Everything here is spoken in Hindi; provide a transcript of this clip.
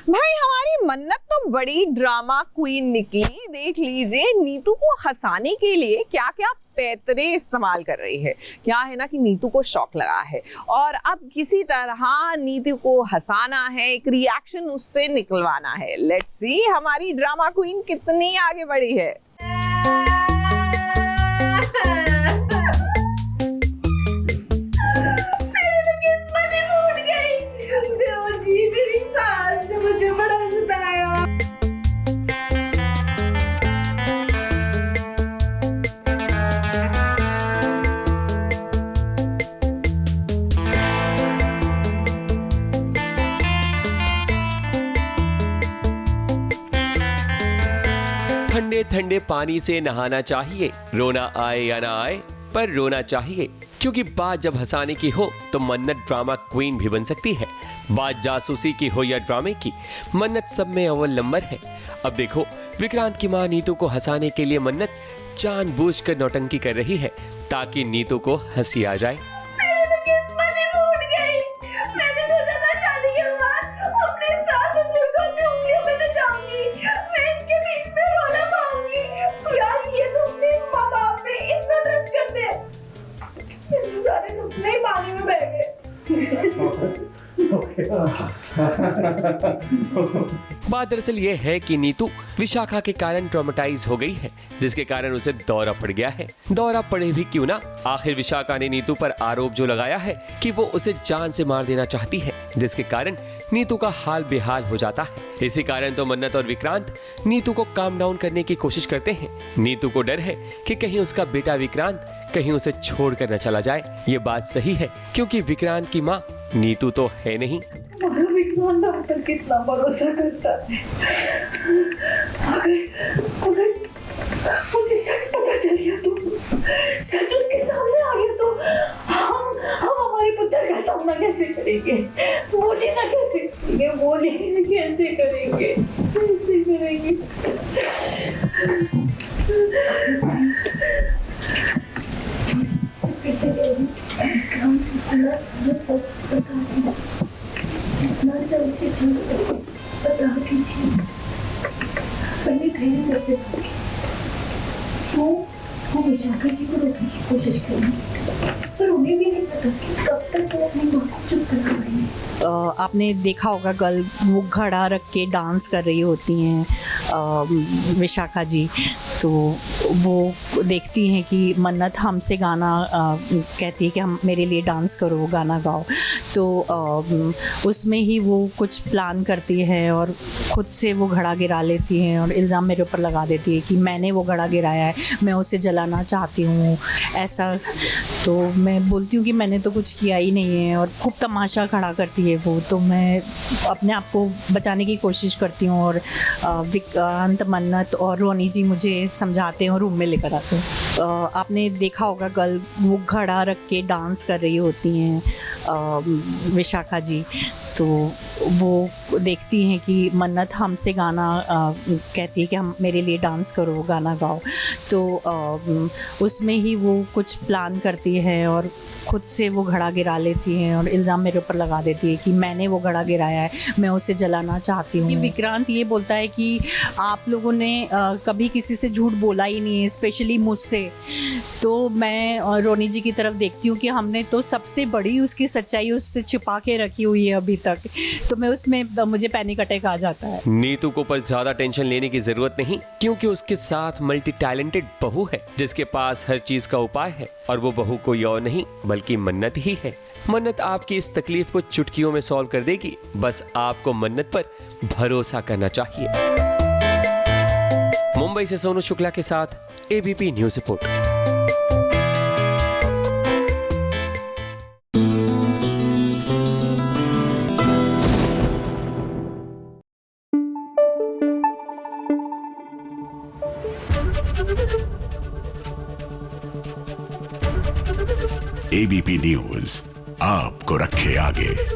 भाई हमारी मन्नत तो बड़ी ड्रामा क्वीन निकली। देख लीजिए नीतू को हंसाने के लिए क्या क्या पैतरे इस्तेमाल कर रही है। क्या है ना कि नीतू को शौक लगा है और अब किसी तरह नीतू को हंसाना है, एक रिएक्शन उससे निकलवाना है। लेट्स सी हमारी ड्रामा क्वीन कितनी आगे बढ़ी है। ठंडे ठंडे पानी से नहाना चाहिए, रोना आए या ना आए पर रोना चाहिए, क्योंकि बात जब हंसाने की हो तो मन्नत ड्रामा क्वीन भी बन सकती है। बात जासूसी की हो या ड्रामे की, मन्नत सब में अव्वल नंबर है। अब देखो विक्रांत की मां नीतू को हंसाने के लिए मन्नत जानबूझकर नौटंकी कर रही है ताकि नीतू को हंसी आ जाए। बात दरअसल ये है कि नीतू विशाखा के कारण ट्रॉमेटाइज हो गई है, जिसके कारण उसे दौरा पड़ गया है। दौरा पड़े भी क्यों ना, आखिर विशाखा ने नीतू पर आरोप जो लगाया है कि वो उसे जान से मार देना चाहती है, जिसके कारण नीतू का हाल बेहाल हो जाता है। इसी कारण तो मन्नत और विक्रांत नीतू को काम डाउन करने की कोशिश करते हैं। नीतू को डर है कि कहीं उसका बेटा विक्रांत कहीं उसे छोड़कर न चला जाए। ये बात सही है क्योंकि विक्रांत की माँ नीतू तो है नहीं। विक्रांत हम पर कितना भरोसा करता है। अगर मुझे सच पता चल गया तो, सच उसके सामने आ गया तो हम हमारे पुत्र का सामना कैसे करेंगे? बोलिए ना कैसे करेंगे? बोलिए कैसे करेंगे? कैसे करेंगे? कैसे करेंगे? सच बता दीजिए, जितना जल्द से जल्द बता दीजिए। पहले धैर्य से वो विशाखा जी को रोकने की कोशिश करेंगे, पर उन्हें भी नहीं पता कि कब तक वो अपनी माँ को चुप करा रही है। आपने देखा होगा कल वो घड़ा रख के डांस कर रही होती हैं विशाखा जी, तो वो देखती हैं कि मन्नत हमसे गाना कहती है कि हम मेरे लिए डांस करो, गाना गाओ, तो उसमें ही वो कुछ प्लान करती है और खुद से वो घड़ा गिरा लेती हैं और इल्ज़ाम मेरे ऊपर लगा देती है कि मैंने वो घड़ा गिराया है, मैं उसे जलाना चाहती हूँ ऐसा। तो मैं बोलती हूँ कि मैंने तो कुछ किया ही नहीं है और खूब तमाशा खड़ा करती है वो। तो मैं अपने आप को बचाने की कोशिश करती हूँ और विक्रांत, मन्नत और रोनी जी मुझे समझाते हैं और रूम में लेकर आते हैं। आपने देखा होगा कल वो घड़ा रख के डांस कर रही होती हैं विशाखा जी, तो वो देखती हैं कि मन्नत हमसे गाना कहती है कि हम मेरे लिए डांस करो, गाना गाओ, तो उसमें ही वो कुछ प्लान करती है और खुद से वो घड़ा गिरा लेती हैं और इल्ज़ाम मेरे ऊपर लगा देती है कि मैंने वो घड़ा गिराया है, मैं उसे जलाना चाहती हूँ। विक्रांत ये बोलता है कि आप लोगों ने कभी किसी से झूठ बोला ही नहीं है, स्पेशली मुझसे। तो मैं रोनी जी की तरफ देखती हूँ कि हमने तो सबसे बड़ी उसकी सच्चाई उससे छिपा के रखी हुई है अभी तक, तो मैं उसमें मुझे पैनिक अटैक आ जाता है। नीतू को पर ज्यादा टेंशन लेने की जरूरत नहीं, क्योंकि उसके साथ मल्टी टैलेंटेड बहू है जिसके पास हर चीज का उपाय है, और वो बहू कोई और नहीं बल्कि मन्नत ही है। मन्नत आपकी इस तकलीफ को चुटकियों में सॉल्व कर देगी, बस आपको मन्नत पर भरोसा करना चाहिए। मुंबई से सोनू शुक्ला के साथ ABP news report. ABP news आपको रखे आगे।